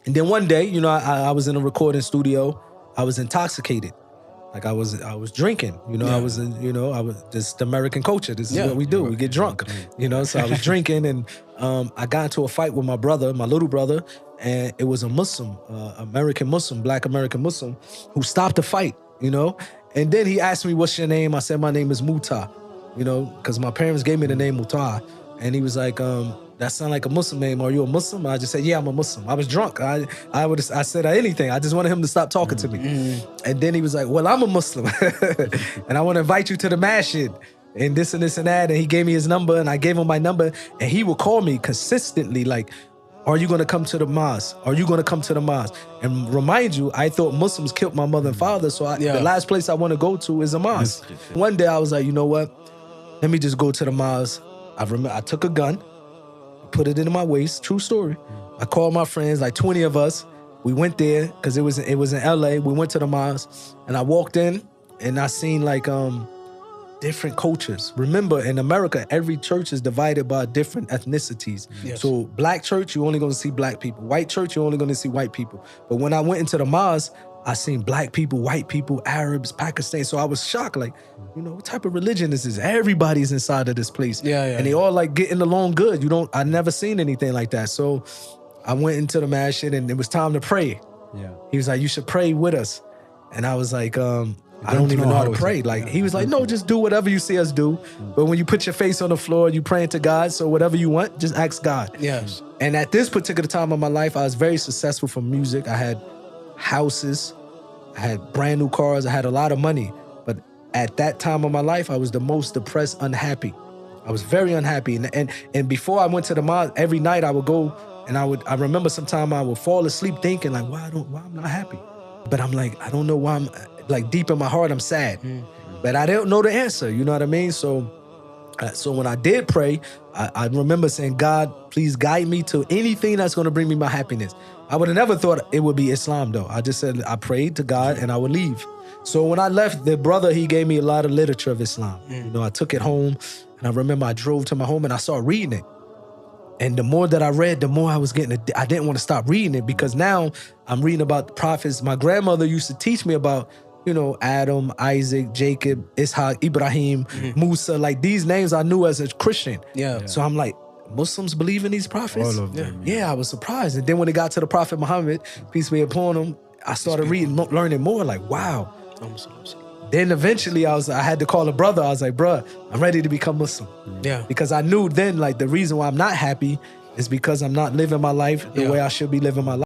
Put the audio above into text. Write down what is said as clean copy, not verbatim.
And then one day, you know, I was in a recording studio. I was intoxicated. Like I was drinking, you know, I was just American culture. This is what we do. We get drunk, you know? So I was drinking, and I got into a fight with my brother, my little brother, and it was a Muslim, American Muslim, Black American Muslim, who stopped the fight, you know? And then he asked me, what's your name? I said, my name is Muta, you know, because my parents gave me the name Muta. And he was like, that sound like a Muslim name. Are you a Muslim? I just said, yeah, I'm a Muslim. I was drunk. I said anything. I just wanted him to stop talking to me. And then he was like, well, I'm a Muslim. And I want to invite you to the masjid and this and this and that. And he gave me his number, and I gave him my number. And he would call me consistently like, are you going to come to the mosque? Are you going to come to the mosque? And remind you, I thought Muslims killed my mother and father. So the last place I want to go to is a mosque. One day I was like, you know what? Let me just go to the mosque. I took a gun, put it into my waist. True story. I called my friends, like 20 of us. We went there because it was in LA. We went to the mosque, and I walked in, and I seen like different cultures. Remember, in America, every church is divided by different ethnicities. Yes. So black church, you're only going to see black people. White church, you're only going to see white people. But when I went into the mosque, I seen black people, white people, Arabs, Pakistan. So I was shocked, like, you know, what type of religion is this? Everybody's inside of this place. And they all like getting along good. I never seen anything like that. So I went into the masjid, and it was time to pray. He was like, you should pray with us. And I was like, I don't even know how to pray. Like, he was like, no, just do whatever you see us do. But when you put your face on the floor, you praying to God. So whatever you want, just ask God. Yes. And at this particular time of my life, I was very successful from music. I had houses, I had brand new cars, I had a lot of money. But at that time of my life, I was the most depressed, unhappy. I was very unhappy. And before I went to the mosque, every night I would go, and I remember sometime I would fall asleep thinking like, why I'm not happy? But I'm like, I don't know why I'm, like, deep in my heart, I'm sad. But I don't know the answer, you know what I mean? So when I did pray, I remember saying, God, please guide me to anything that's going to bring me my happiness. I would have never thought it would be Islam, though. I just said, I prayed to God and I would leave. So when I left, the brother, he gave me a lot of literature of Islam. You know, I took it home, and I remember I drove to my home and I started reading it. And the more that I read, the more I was getting I didn't want to stop reading it, because now I'm reading about the prophets. My grandmother used to teach me about, you know, Adam, Isaac, Jacob, Ishaq, Ibrahim, Musa. Like, these names I knew as a Christian. So I'm like, Muslims believe in these prophets? All of them. Yeah, I was surprised. And then when it got to the Prophet Muhammad, peace be upon him, I started reading, learning more. Like, wow. Then eventually I had to call a brother. I was like, bruh, I'm ready to become Muslim. Because I knew then, like, the reason why I'm not happy is because I'm not living my life the way I should be living my life.